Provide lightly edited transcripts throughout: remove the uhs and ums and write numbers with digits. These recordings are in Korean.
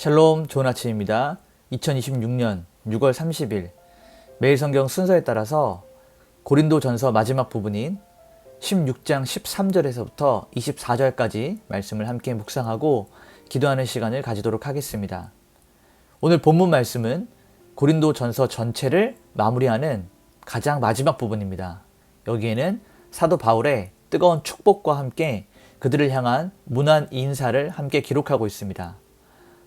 샬롬, 좋은 아침입니다. 2026년 6월 30일 매일 성경 순서에 따라서 고린도전서 마지막 부분인 16장 13절에서부터 24절까지 말씀을 함께 묵상하고 기도하는 시간을 가지도록 하겠습니다. 오늘 본문 말씀은 고린도전서 전체를 마무리하는 가장 마지막 부분입니다. 여기에는 사도 바울의 뜨거운 축복과 함께 그들을 향한 문안 인사를 함께 기록하고 있습니다.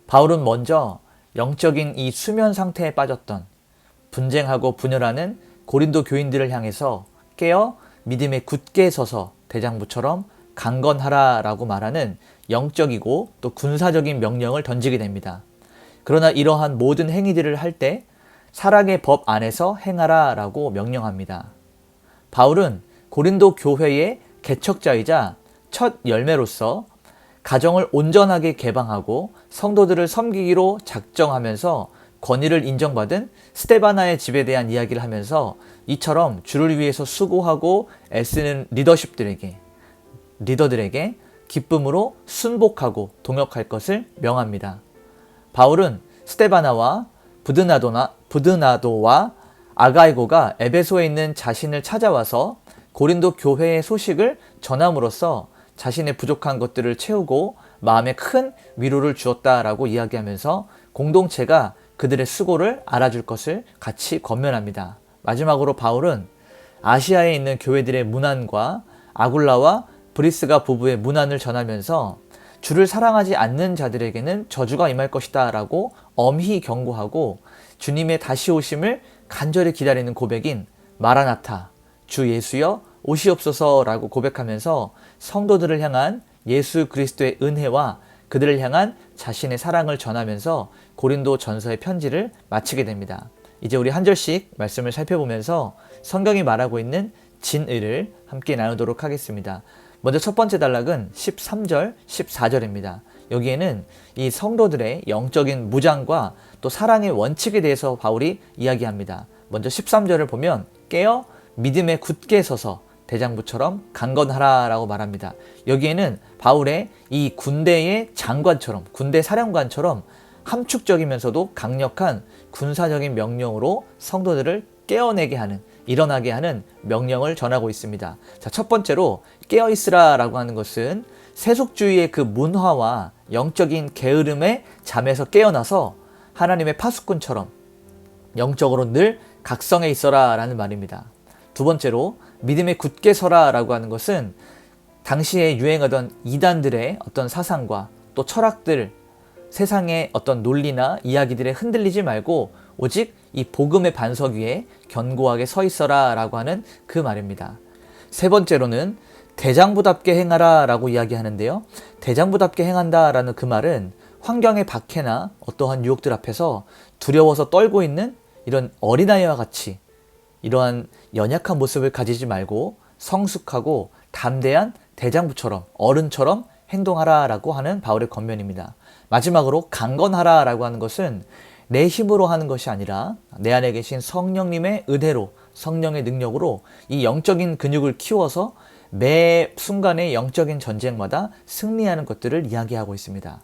바울은 먼저 영적인 이 수면 상태에 빠졌던 분쟁하고 분열하는 고린도 교인들을 향해서 깨어 믿음에 굳게 서서 대장부처럼 강건하라 라고 말하는 영적이고 또 군사적인 명령을 던지게 됩니다. 그러나 이러한 모든 행위들을 할 때 사랑의 법 안에서 행하라 라고 명령합니다. 바울은 고린도 교회의 개척자이자 첫 열매로서 가정을 온전하게 개방하고 성도들을 섬기기로 작정하면서 권위를 인정받은 스데바나의 집에 대한 이야기를 하면서 이처럼 주를 위해서 수고하고 애쓰는 리더들에게 기쁨으로 순복하고 동역할 것을 명합니다. 바울은 스데바나와 부드나도와 아가이고가 에베소에 있는 자신을 찾아와서 고린도 교회의 소식을 전함으로써 자신의 부족한 것들을 채우고 마음에 큰 위로를 주었다라고 이야기하면서 공동체가 그들의 수고를 알아줄 것을 같이 권면합니다. 마지막으로 바울은 아시아에 있는 교회들의 문안과 아굴라와 브리스가 부부의 문안을 전하면서 주를 사랑하지 않는 자들에게는 저주가 임할 것이다 라고 엄히 경고하고 주님의 다시 오심을 간절히 기다리는 고백인 마라나타, 주 예수여 오시옵소서 라고 고백하면서 성도들을 향한 예수 그리스도의 은혜와 그들을 향한 자신의 사랑을 전하면서 고린도 전서의 편지를 마치게 됩니다. 이제 우리 한 절씩 말씀을 살펴보면서 성경이 말하고 있는 진의를 함께 나누도록 하겠습니다. 먼저 첫 번째 단락은 13절, 14절입니다. 여기에는 이 성도들의 영적인 무장과 또 사랑의 원칙에 대해서 바울이 이야기합니다. 먼저 13절을 보면 깨어 믿음에 굳게 서서 대장부처럼 강건하라 라고 말합니다. 여기에는 바울의 이 군대의 장관처럼, 군대 사령관처럼 함축적이면서도 강력한 군사적인 명령으로 성도들을 깨어내게 하는, 일어나게 하는 명령을 전하고 있습니다. 자, 첫 번째로 깨어있으라 라고 하는 것은 세속주의의 그 문화와 영적인 게으름의 잠에서 깨어나서 하나님의 파수꾼처럼 영적으로 늘 각성해 있어라 라는 말입니다. 두 번째로 믿음에 굳게 서라 라고 하는 것은 당시에 유행하던 이단들의 어떤 사상과 또 철학들, 세상의 어떤 논리나 이야기들에 흔들리지 말고 오직 이 복음의 반석 위에 견고하게 서 있어라 라고 하는 그 말입니다. 세 번째로는 대장부답게 행하라 라고 이야기하는데요. 대장부답게 행한다 라는 그 말은 환경의 박해나 어떠한 유혹들 앞에서 두려워서 떨고 있는 이런 어린아이와 같이 이러한 연약한 모습을 가지지 말고 성숙하고 담대한 대장부처럼, 어른처럼 행동하라 라고 하는 바울의 권면입니다. 마지막으로 강건하라 라고 하는 것은 내 힘으로 하는 것이 아니라 내 안에 계신 성령님의 은혜로, 성령의 능력으로 이 영적인 근육을 키워서 매 순간의 영적인 전쟁마다 승리하는 것들을 이야기하고 있습니다.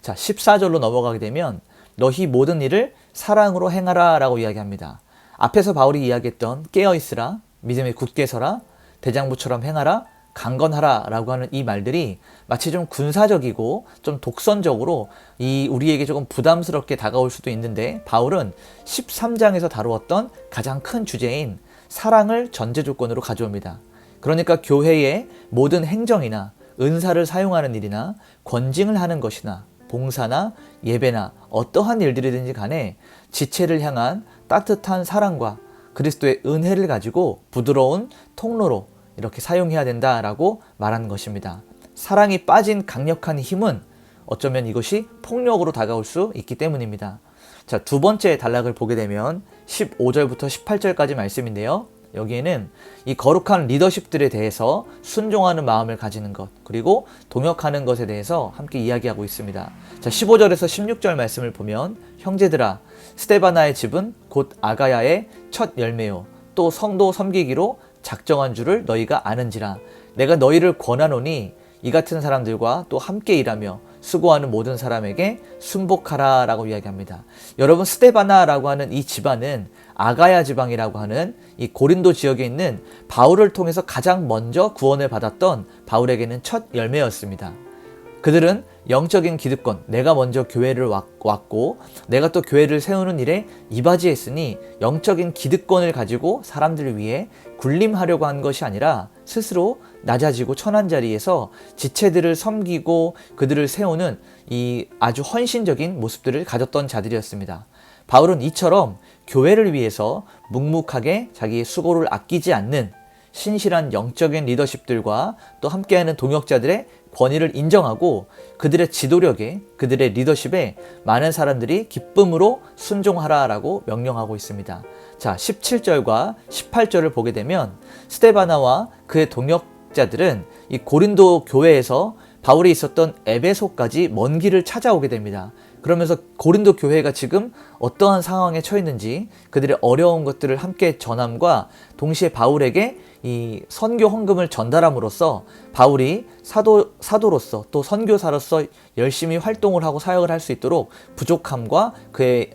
자, 14절로 넘어가게 되면 너희 모든 일을 사랑으로 행하라 라고 이야기합니다. 앞에서 바울이 이야기했던 깨어있으라, 믿음에 굳게 서라, 대장부처럼 행하라, 강건하라 라고 하는 이 말들이 마치 좀 군사적이고 좀 독선적으로 우리에게 조금 부담스럽게 다가올 수도 있는데 바울은 13장에서 다루었던 가장 큰 주제인 사랑을 전제 조건으로 가져옵니다. 그러니까 교회의 모든 행정이나 은사를 사용하는 일이나 권징을 하는 것이나 봉사나 예배나 어떠한 일들이든지 간에 지체를 향한 따뜻한 사랑과 그리스도의 은혜를 가지고 부드러운 통로로 이렇게 사용해야 된다라고 말하는 것입니다. 사랑이 빠진 강력한 힘은 어쩌면 이것이 폭력으로 다가올 수 있기 때문입니다. 자, 두 번째 단락을 보게 되면 15절부터 18절까지 말씀인데요. 여기에는 이 거룩한 리더십들에 대해서 순종하는 마음을 가지는 것, 그리고 동역하는 것에 대해서 함께 이야기하고 있습니다. 자, 15절에서 16절 말씀을 보면 형제들아, 스데바나의 집은 곧 아가야의 첫 열매요 또 성도 섬기기로 작정한 줄을 너희가 아는지라. 내가 너희를 권하노니 이 같은 사람들과 또 함께 일하며 수고하는 모든 사람에게 순복하라 라고 이야기합니다. 여러분, 스데바나라고 하는 이 집안은 아가야 지방이라고 하는 이 고린도 지역에 있는 바울을 통해서 가장 먼저 구원을 받았던 바울에게는 첫 열매였습니다. 그들은 영적인 기득권, 내가 먼저 교회를 왔고 내가 또 교회를 세우는 일에 이바지했으니 영적인 기득권을 가지고 사람들을 위해 군림하려고 한 것이 아니라 스스로 낮아지고 천한 자리에서 지체들을 섬기고 그들을 세우는 이 아주 헌신적인 모습들을 가졌던 자들이었습니다. 바울은 이처럼 교회를 위해서 묵묵하게 자기의 수고를 아끼지 않는 신실한 영적인 리더십들과 또 함께하는 동역자들의 권위를 인정하고 그들의 지도력에, 그들의 리더십에 많은 사람들이 기쁨으로 순종하라라고 명령하고 있습니다. 자, 17절과 18절을 보게 되면 스데바나와 그의 동역자들은 이 고린도 교회에서 바울이 있었던 에베소까지 먼 길을 찾아오게 됩니다. 그러면서 고린도 교회가 지금 어떠한 상황에 처했는지 그들의 어려운 것들을 함께 전함과 동시에 바울에게 이 선교 헌금을 전달함으로써 바울이 사도로서 또 선교사로서 열심히 활동을 하고 사역을 할 수 있도록 부족함과 그의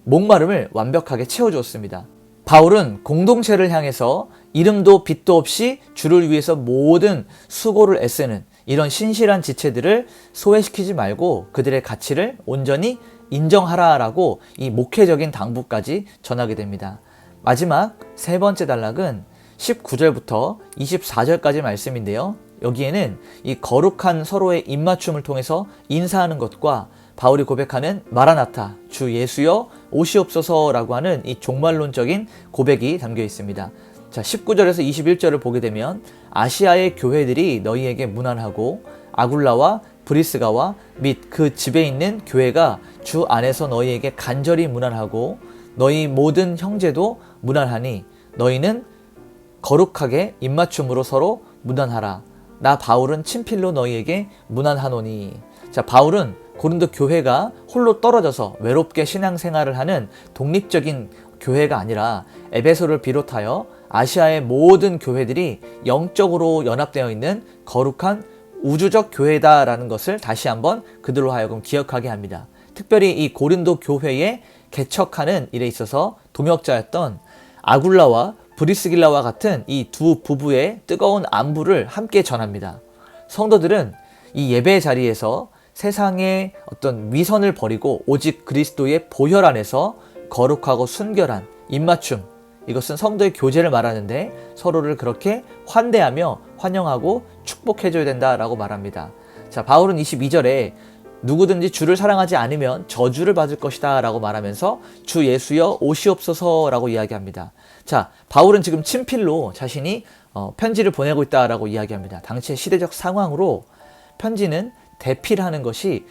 목마름을 완벽하게 채워주었습니다. 바울은 공동체를 향해서 이름도 빛도 없이 주를 위해서 모든 수고를 애쓰는 이런 신실한 지체들을 소외시키지 말고 그들의 가치를 온전히 인정하라라고 이 목회적인 당부까지 전하게 됩니다. 마지막 세 번째 단락은 19절부터 24절까지 말씀인데요. 여기에는 이 거룩한 서로의 입맞춤을 통해서 인사하는 것과 바울이 고백하는 마라나타, 주 예수여 오시옵소서라고 하는 이 종말론적인 고백이 담겨 있습니다. 자, 19절에서 21절을 보게 되면 아시아의 교회들이 너희에게 문안하고 아굴라와 브리스가와 및 그 집에 있는 교회가 주 안에서 너희에게 간절히 문안하고 너희 모든 형제도 문안하니 너희는 거룩하게 입맞춤으로 서로 문안하라. 나 바울은 친필로 너희에게 문안하노니. 자, 바울은 고린도 교회가 홀로 떨어져서 외롭게 신앙생활을 하는 독립적인 교회가 아니라 에베소를 비롯하여 아시아의 모든 교회들이 영적으로 연합되어 있는 거룩한 우주적 교회다라는 것을 다시 한번 그들로 하여금 기억하게 합니다. 특별히 이 고린도 교회에 개척하는 일에 있어서 동역자였던 아굴라와 브리스길라와 같은 이 두 부부의 뜨거운 안부를 함께 전합니다. 성도들은 이 예배 자리에서 세상의 어떤 위선을 버리고 오직 그리스도의 보혈 안에서 거룩하고 순결한 입맞춤, 이것은 성도의 교제를 말하는데 서로를 그렇게 환대하며 환영하고 축복해줘야 된다라고 말합니다. 자, 바울은 22절에 누구든지 주를 사랑하지 않으면 저주를 받을 것이다 라고 말하면서 주 예수여 오시옵소서 라고 이야기합니다. 자, 바울은 지금 친필로 자신이 편지를 보내고 있다라고 이야기합니다. 당시의 시대적 상황으로 편지는 대필하는 것이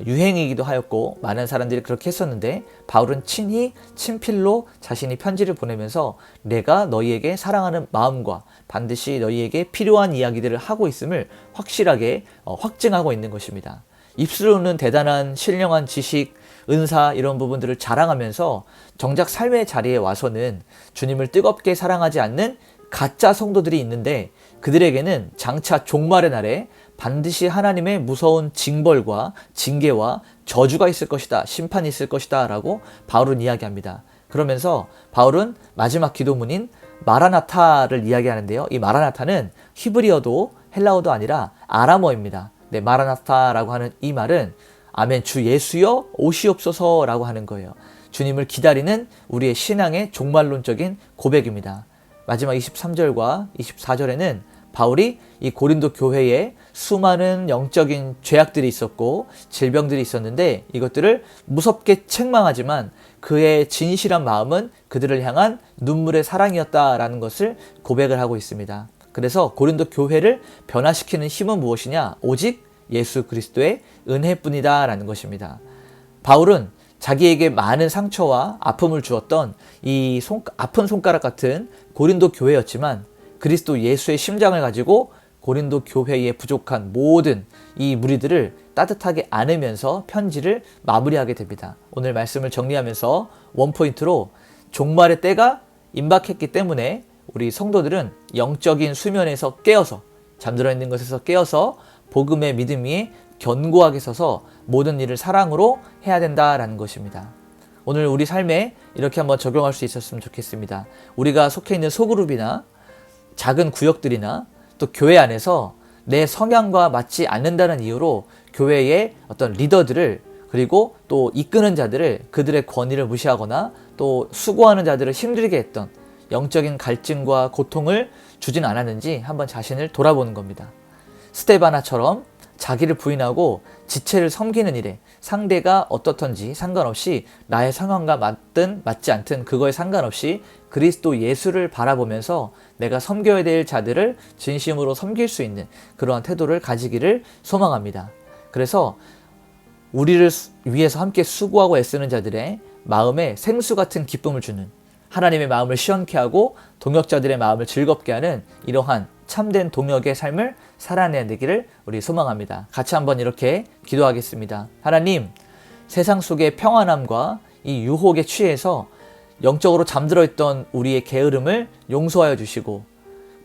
유행이기도 하였고 많은 사람들이 그렇게 했었는데 바울은 친히 친필로 자신이 편지를 보내면서 내가 너희에게 사랑하는 마음과 반드시 너희에게 필요한 이야기들을 하고 있음을 확실하게 확증하고 있는 것입니다. 입술로는 대단한 신령한 지식, 은사 이런 부분들을 자랑하면서 정작 삶의 자리에 와서는 주님을 뜨겁게 사랑하지 않는 가짜 성도들이 있는데 그들에게는 장차 종말의 날에 반드시 하나님의 무서운 징벌과 징계와 저주가 있을 것이다, 심판이 있을 것이다 라고 바울은 이야기합니다. 그러면서 바울은 마지막 기도문인 마라나타를 이야기하는데요. 이 마라나타는 히브리어도 헬라어도 아니라 아람어입니다. 네, 마라나타라고 하는 이 말은 아멘 주 예수여 오시옵소서라고 하는 거예요. 주님을 기다리는 우리의 신앙의 종말론적인 고백입니다. 마지막 23절과 24절에는 바울이 이 고린도 교회에 수많은 영적인 죄악들이 있었고 질병들이 있었는데 이것들을 무섭게 책망하지만 그의 진실한 마음은 그들을 향한 눈물의 사랑이었다라는 것을 고백을 하고 있습니다. 그래서 고린도 교회를 변화시키는 힘은 무엇이냐? 오직 예수 그리스도의 은혜뿐이다 라는 것입니다. 바울은 자기에게 많은 상처와 아픔을 주었던 이 아픈 손가락 같은 고린도 교회였지만 그리스도 예수의 심장을 가지고 고린도 교회에 부족한 모든 이 무리들을 따뜻하게 안으면서 편지를 마무리하게 됩니다. 오늘 말씀을 정리하면서 원포인트로 종말의 때가 임박했기 때문에 우리 성도들은 영적인 수면에서 깨어서 잠들어 있는 것에서 깨어서 복음의 믿음 위에 견고하게 서서 모든 일을 사랑으로 해야 된다라는 것입니다. 오늘 우리 삶에 이렇게 한번 적용할 수 있었으면 좋겠습니다. 우리가 속해 있는 소그룹이나 작은 구역들이나 또 교회 안에서 내 성향과 맞지 않는다는 이유로 교회의 어떤 리더들을, 그리고 또 이끄는 자들을, 그들의 권위를 무시하거나 또 수고하는 자들을 힘들게 했던 영적인 갈증과 고통을 주진 않았는지 한번 자신을 돌아보는 겁니다. 스데바나처럼 자기를 부인하고 지체를 섬기는 일에 상대가 어떻든지 상관없이, 나의 상황과 맞든 맞지 않든 그거에 상관없이 그리스도 예수를 바라보면서 내가 섬겨야 될 자들을 진심으로 섬길 수 있는 그러한 태도를 가지기를 소망합니다. 그래서 우리를 위해서 함께 수고하고 애쓰는 자들의 마음에 생수 같은 기쁨을 주는, 하나님의 마음을 시원케 하고 동역자들의 마음을 즐겁게 하는 이러한 참된 동역의 삶을 살아내야 되기를 우리 소망합니다. 같이 한번 이렇게 기도하겠습니다. 하나님, 세상 속의 평안함과 이 유혹에 취해서 영적으로 잠들어 있던 우리의 게으름을 용서하여 주시고,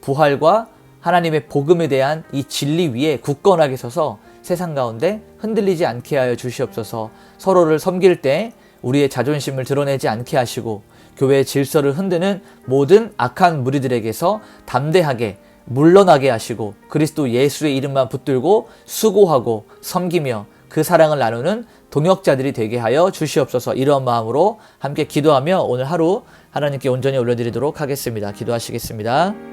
부활과 하나님의 복음에 대한 이 진리 위에 굳건하게 서서 세상 가운데 흔들리지 않게 하여 주시옵소서. 서로를 섬길 때 우리의 자존심을 드러내지 않게 하시고, 교회의 질서를 흔드는 모든 악한 무리들에게서 담대하게 물러나게 하시고, 그리스도 예수의 이름만 붙들고 수고하고 섬기며 그 사랑을 나누는 동역자들이 되게 하여 주시옵소서. 이러한 마음으로 함께 기도하며 오늘 하루 하나님께 온전히 올려드리도록 하겠습니다. 기도하시겠습니다.